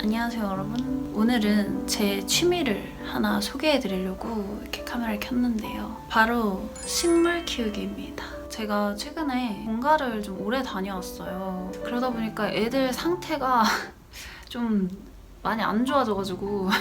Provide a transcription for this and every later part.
안녕하세요 여러분. 오늘은 제 취미를 하나 소개해드리려고 이렇게 카메라를 켰는데요. 바로 식물 키우기입니다. 제가 최근에 본가를 좀 오래 다녀왔어요. 그러다 보니까 애들 상태가 좀 많이 안 좋아져가지고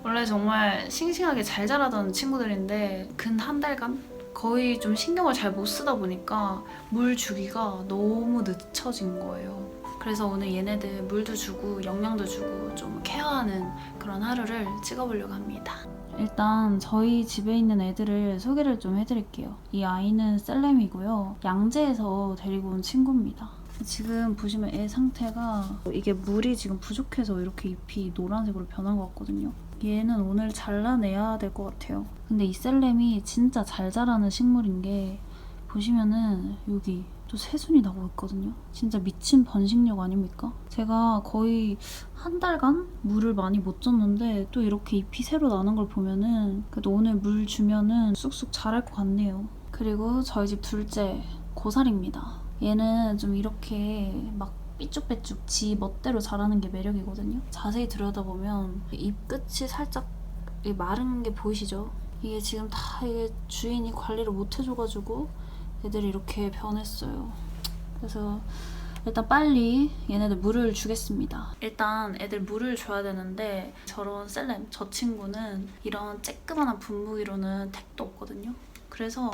원래 정말 싱싱하게 잘 자라던 친구들인데 근 한 달간 거의 좀 신경을 잘 못 쓰다 보니까 물 주기가 너무 늦춰진 거예요. 그래서 오늘 얘네들 물도 주고 영양도 주고 좀 케어하는 그런 하루를 찍어보려고 합니다. 일단 저희 집에 있는 애들을 소개를 좀 해드릴게요. 이 아이는 셀렘이고요. 양재에서 데리고 온 친구입니다. 지금 보시면 애 상태가 이게 물이 지금 부족해서 이렇게 잎이 노란색으로 변한 것 같거든요. 얘는 오늘 잘라내야 될 것 같아요. 근데 이 셀렘이 진짜 잘 자라는 식물인 게 보시면은 여기 또 새순이 나고 있거든요. 진짜 미친 번식력 아닙니까? 제가 거의 한 달간 물을 많이 못 줬는데 또 이렇게 잎이 새로 나는 걸 보면은 그래도 오늘 물 주면은 쑥쑥 자랄 것 같네요. 그리고 저희 집 둘째 고사리입니다. 얘는 좀 이렇게 막 삐쭉빼쭉 지 멋대로 자라는 게 매력이거든요. 자세히 들여다보면 잎 끝이 살짝 마른 게 보이시죠? 이게 지금 다 이게 주인이 관리를 못 해줘가지고 애들이 이렇게 변했어요. 그래서 일단 빨리 얘네들 물을 주겠습니다. 일단 애들 물을 줘야 되는데 저런 셀렘, 저 친구는 이런 쬐끄만한 분무기로는 택도 없거든요. 그래서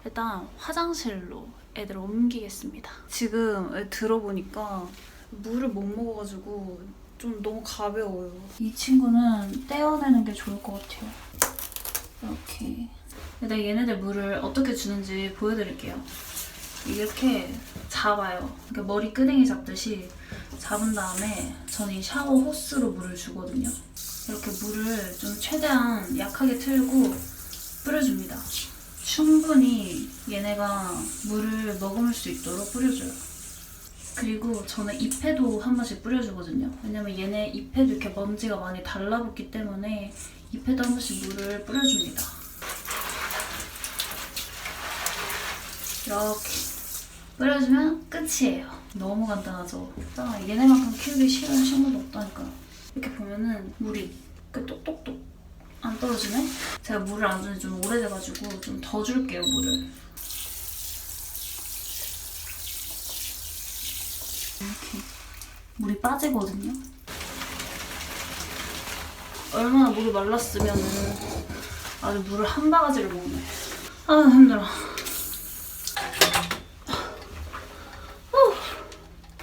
일단 화장실로 애들을 옮기겠습니다. 지금 들어보니까 물을 못 먹어가지고 좀 너무 가벼워요. 이 친구는 떼어내는 게 좋을 것 같아요. 이렇게. 내가 얘네들 물을 어떻게 주는지 보여드릴게요. 이렇게 잡아요. 그러니까 머리 끄댕이 잡듯이 잡은 다음에 저는 이 샤워 호스로 물을 주거든요. 이렇게 물을 좀 최대한 약하게 틀고 뿌려줍니다. 충분히 얘네가 물을 머금을 수 있도록 뿌려줘요. 그리고 저는 잎에도 한 번씩 뿌려주거든요. 왜냐면 얘네 잎에도 이렇게 먼지가 많이 달라붙기 때문에 잎에도 한 번씩 물을 뿌려줍니다. 이렇게 뿌려주면 끝이에요. 너무 간단하죠? 얘네만큼 키우기 쉬운 식물도 없다니까요. 이렇게 보면은 물이 똑똑똑 안 떨어지네? 제가 물을 안 준 지 좀 오래돼가지고 좀 더 줄게요, 물을. 이렇게 물이 빠지거든요? 얼마나 물이 말랐으면은 아주 물을 한 바가지를 먹네. 아 힘들어.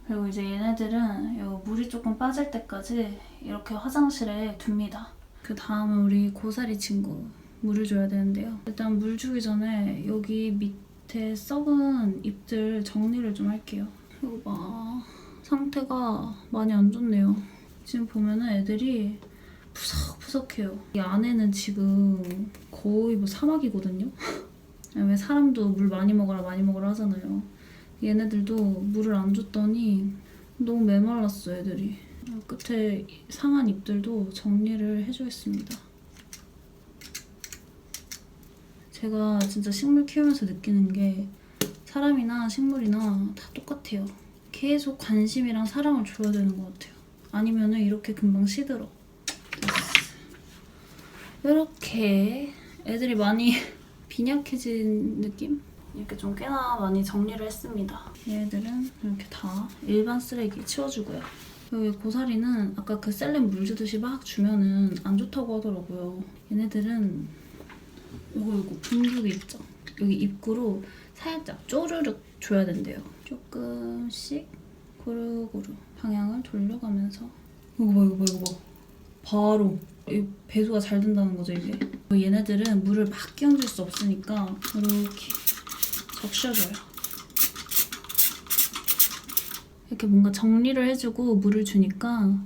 그리고 이제 얘네들은 요 물이 조금 빠질 때까지 이렇게 화장실에 둡니다. 그 다음은 우리 고사리 친구 물을 줘야 되는데요. 일단 물 주기 전에 여기 밑에 썩은 잎들 정리를 좀 할게요. 이거 봐. 상태가 많이 안 좋네요. 지금 보면은 애들이 푸석푸석해요. 이 안에는 지금 거의 뭐 사막이거든요. 왜 사람도 물 많이 먹어라 하잖아요. 얘네들도 물을 안 줬더니 너무 메말랐어 애들이. 끝에 상한 잎들도 정리를 해주겠습니다. 제가 진짜 식물 키우면서 느끼는 게 사람이나 식물이나 다 똑같아요. 계속 관심이랑 사랑을 줘야 되는 것 같아요. 아니면은 이렇게 금방 시들어. 이렇게 애들이 많이 빈약해진 느낌? 이렇게 좀 꽤나 많이 정리를 했습니다. 얘들은 이렇게 다 일반 쓰레기 치워주고요. 여기 고사리는 아까 그 셀렘 물 주듯이 막 주면은 안 좋다고 하더라고요. 얘네들은 이거 분무기 있죠? 여기 입구로 살짝 쪼르륵 줘야 된대요. 조금씩 고루고루 방향을 돌려가면서 이거 봐. 바로 이 배수가 잘 된다는 거죠 이게. 얘네들은 물을 막 끼얹을 수 없으니까 이렇게 적셔줘요. 이렇게 뭔가 정리를 해주고 물을 주니까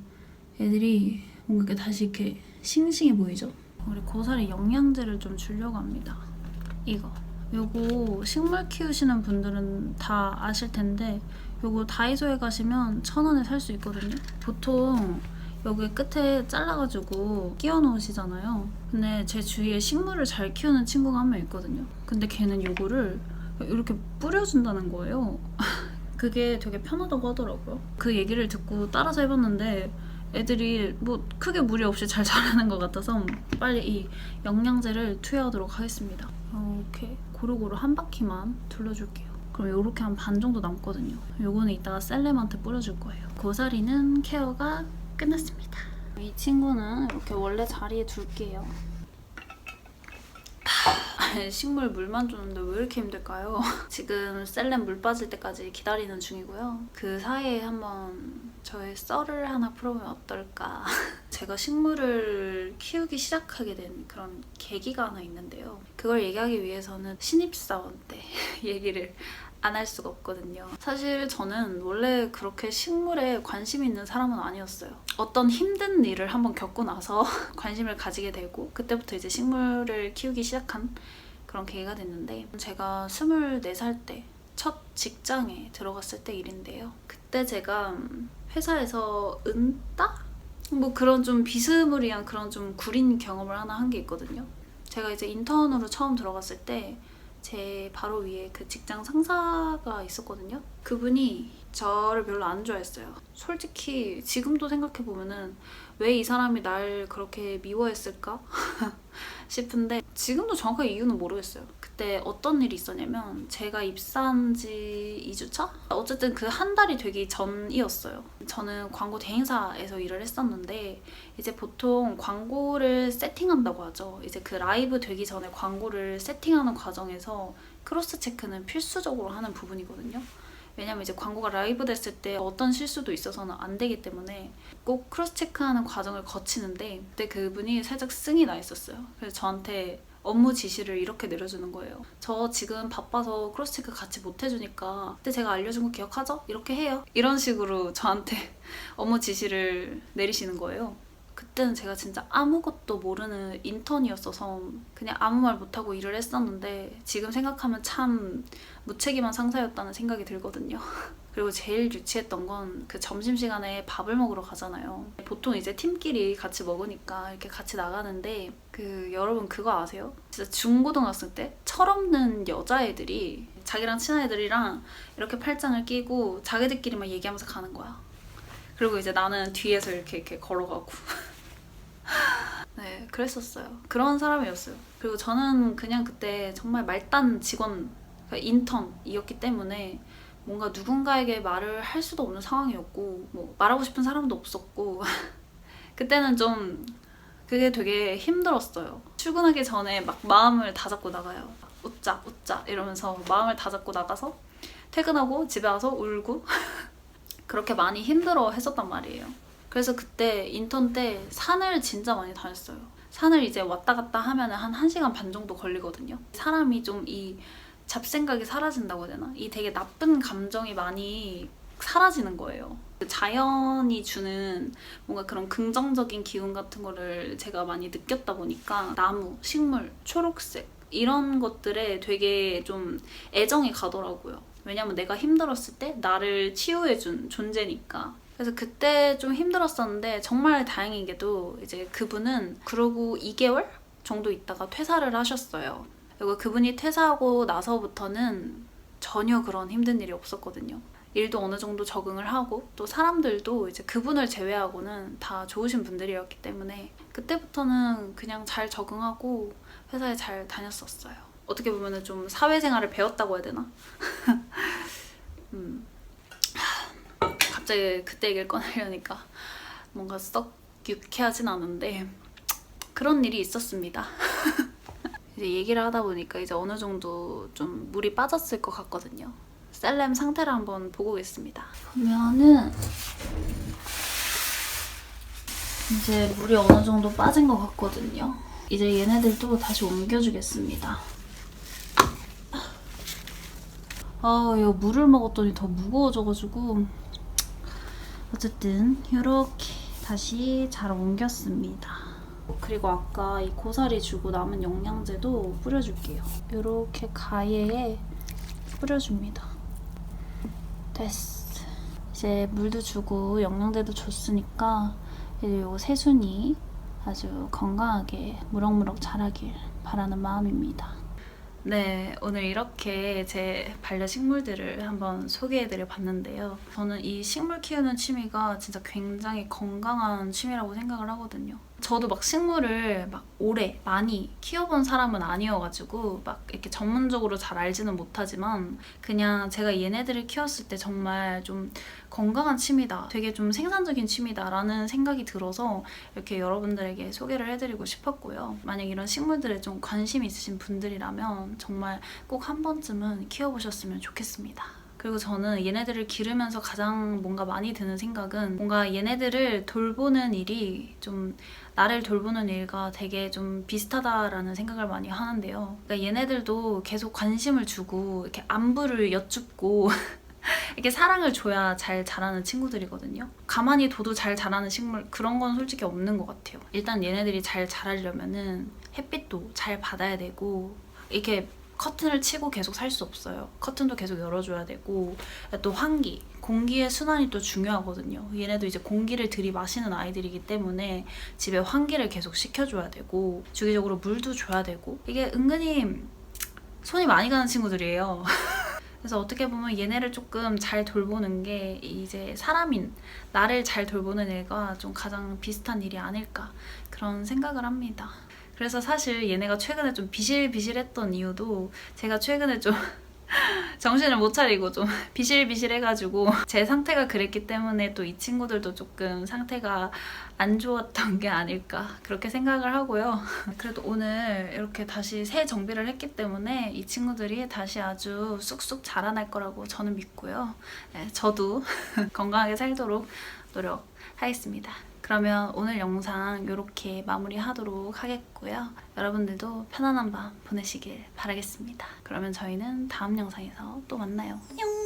애들이 뭔가 이렇게 다시 이렇게 싱싱해 보이죠? 우리 고사리 영양제를 좀 주려고 합니다. 요거 식물 키우시는 분들은 다 아실 텐데 요거 다이소에 가시면 1,000원에 살 수 있거든요. 보통 여기 끝에 잘라가지고 끼워 놓으시잖아요. 근데 제 주위에 식물을 잘 키우는 친구가 한 명 있거든요. 근데 걔는 요거를 이렇게 뿌려준다는 거예요. 그게 되게 편하다고 하더라고요. 그 얘기를 듣고 따라서 해봤는데 애들이 뭐 크게 무리 없이 잘 자라는 것 같아서 빨리 이 영양제를 투여하도록 하겠습니다. 이렇게 고루고루 한 바퀴만 둘러줄게요. 그럼 이렇게 한 반 정도 남거든요. 요거는 이따가 셀렘한테 뿌려줄 거예요. 고사리는 케어가 끝났습니다. 이 친구는 이렇게 원래 자리에 둘게요. 식물 물만 주는데 왜 이렇게 힘들까요? 지금 셀렘 물 빠질 때까지 기다리는 중이고요. 그 사이에 한번 저의 썰을 하나 풀어보면 어떨까. 제가 식물을 키우기 시작하게 된 그런 계기가 하나 있는데요. 그걸 얘기하기 위해서는 신입사원 때 얘기를 안 할 수가 없거든요. 사실 저는 원래 그렇게 식물에 관심 있는 사람은 아니었어요. 어떤 힘든 일을 한번 겪고 나서 관심을 가지게 되고 그때부터 이제 식물을 키우기 시작한 그런 계기가 됐는데, 제가 24살 때 첫 직장에 들어갔을 때 일인데요. 그때 제가 회사에서 은따? 뭐 그런 좀 비스무리한 그런 좀 구린 경험을 하나 한 게 있거든요. 제가 이제 인턴으로 처음 들어갔을 때 제 바로 위에 그 직장 상사가 있었거든요. 그분이 저를 별로 안 좋아했어요. 솔직히 지금도 생각해보면은 왜 이 사람이 날 그렇게 미워했을까 싶은데 지금도 정확하게 이유는 모르겠어요. 그때 어떤 일이 있었냐면 제가 입사한 지 2주차? 어쨌든 그 한 달이 되기 전이었어요. 저는 광고 대행사에서 일을 했었는데 이제 보통 광고를 세팅한다고 하죠. 이제 그 라이브 되기 전에 광고를 세팅하는 과정에서 크로스 체크는 필수적으로 하는 부분이거든요. 왜냐면 이제 광고가 라이브 됐을 때 어떤 실수도 있어서는 안 되기 때문에 꼭 크로스 체크하는 과정을 거치는데, 그때 그분이 살짝 승이 나 있었어요. 그래서 저한테 업무 지시를 이렇게 내려주는 거예요. 저 지금 바빠서 크로스 체크 같이 못 해주니까 그때 제가 알려준 거 기억하죠? 이렇게 해요. 이런 식으로 저한테 업무 지시를 내리시는 거예요. 그때는 제가 진짜 아무것도 모르는 인턴이었어서 그냥 아무 말 못하고 일을 했었는데 지금 생각하면 참 무책임한 상사였다는 생각이 들거든요. 그리고 제일 유치했던 건 그 점심시간에 밥을 먹으러 가잖아요. 보통 이제 팀끼리 같이 먹으니까 이렇게 같이 나가는데 여러분 그거 아세요? 진짜 중고등학생 때 철없는 여자애들이 자기랑 친한 애들이랑 이렇게 팔짱을 끼고 자기들끼리만 얘기하면서 가는 거야. 그리고 이제 나는 뒤에서 이렇게 걸어가고 네, 그랬었어요. 그런 사람이었어요. 그리고 저는 그냥 그때 정말 말단 직원, 그러니까 인턴이었기 때문에 뭔가 누군가에게 말을 할 수도 없는 상황이었고 뭐 말하고 싶은 사람도 없었고 그때는 좀 그게 되게 힘들었어요. 출근하기 전에 막 마음을 다잡고 나가요. 웃자 웃자 이러면서 마음을 다잡고 나가서 퇴근하고 집에 와서 울고 그렇게 많이 힘들어 했었단 말이에요. 그래서 그때 인턴 때 산을 진짜 많이 다녔어요. 산을 이제 왔다 갔다 하면 한 1시간 반 정도 걸리거든요. 사람이 좀 이 잡생각이 사라진다고 해야 되나? 이 되게 나쁜 감정이 많이 사라지는 거예요. 자연이 주는 뭔가 그런 긍정적인 기운 같은 거를 제가 많이 느꼈다 보니까 나무, 식물, 초록색 이런 것들에 되게 좀 애정이 가더라고요. 왜냐면 내가 힘들었을 때 나를 치유해준 존재니까. 그래서 그때 좀 힘들었었는데 정말 다행이게도 이제 그분은 그러고 2개월 정도 있다가 퇴사를 하셨어요. 그리고 그분이 퇴사하고 나서부터는 전혀 그런 힘든 일이 없었거든요. 일도 어느 정도 적응을 하고 또 사람들도 이제 그분을 제외하고는 다 좋으신 분들이었기 때문에 그때부터는 그냥 잘 적응하고 회사에 잘 다녔었어요. 어떻게 보면 좀 사회생활을 배웠다고 해야 되나? 갑자기 그때 얘기를 꺼내려니까 뭔가 썩 유쾌하진 않은데 그런 일이 있었습니다. 이제 얘기를 하다 보니까 이제 어느 정도 좀 물이 빠졌을 것 같거든요. 셀렘 상태를 한번 보고 오겠습니다. 보면은 이제 물이 어느 정도 빠진 것 같거든요. 이제 얘네들도 다시 옮겨주겠습니다. 이거 물을 먹었더니 더 무거워져가지고 어쨌든 이렇게 다시 잘 옮겼습니다. 그리고 아까 이 고사리 주고 남은 영양제도 뿌려줄게요. 이렇게 가예에 뿌려줍니다. 됐어. 이제 물도 주고 영양제도 줬으니까 이제 요 새순이 아주 건강하게 무럭무럭 자라길 바라는 마음입니다. 네, 오늘 이렇게 제 반려식물들을 한번 소개해드려 봤는데요. 저는 이 식물 키우는 취미가 진짜 굉장히 건강한 취미라고 생각을 하거든요. 저도 막 식물을 막 오래 많이 키워본 사람은 아니어가지고 막 이렇게 전문적으로 잘 알지는 못하지만 그냥 제가 얘네들을 키웠을 때 정말 좀 건강한 취미다, 되게 좀 생산적인 취미다라는 생각이 들어서 이렇게 여러분들에게 소개를 해드리고 싶었고요. 만약 이런 식물들에 좀 관심 있으신 분들이라면 정말 꼭 한 번쯤은 키워보셨으면 좋겠습니다. 그리고 저는 얘네들을 기르면서 가장 뭔가 많이 드는 생각은 뭔가 얘네들을 돌보는 일이 좀 나를 돌보는 일과 되게 좀 비슷하다라는 생각을 많이 하는데요. 그러니까 얘네들도 계속 관심을 주고 이렇게 안부를 여쭙고 이렇게 사랑을 줘야 잘 자라는 친구들이거든요. 가만히 둬도 잘 자라는 식물 그런 건 솔직히 없는 것 같아요. 일단 얘네들이 잘 자라려면은 햇빛도 잘 받아야 되고 이렇게 커튼을 치고 계속 살 수 없어요. 커튼도 계속 열어줘야 되고 또 환기, 공기의 순환이 또 중요하거든요. 얘네도 이제 공기를 들이마시는 아이들이기 때문에 집에 환기를 계속 시켜줘야 되고 주기적으로 물도 줘야 되고 이게 은근히 손이 많이 가는 친구들이에요. 그래서 어떻게 보면 얘네를 조금 잘 돌보는 게 이제 사람인 나를 잘 돌보는 일과 좀 가장 비슷한 일이 아닐까 그런 생각을 합니다. 그래서 사실 얘네가 최근에 좀 비실비실했던 이유도 제가 최근에 좀 정신을 못 차리고 좀 비실비실해가지고 제 상태가 그랬기 때문에 또 이 친구들도 조금 상태가 안 좋았던 게 아닐까 그렇게 생각을 하고요. 그래도 오늘 이렇게 다시 새 정비를 했기 때문에 이 친구들이 다시 아주 쑥쑥 자라날 거라고 저는 믿고요. 네, 저도 건강하게 살도록 노력하겠습니다. 그러면 오늘 영상 이렇게 마무리하도록 하겠고요. 여러분들도 편안한 밤 보내시길 바라겠습니다. 그러면 저희는 다음 영상에서 또 만나요. 안녕!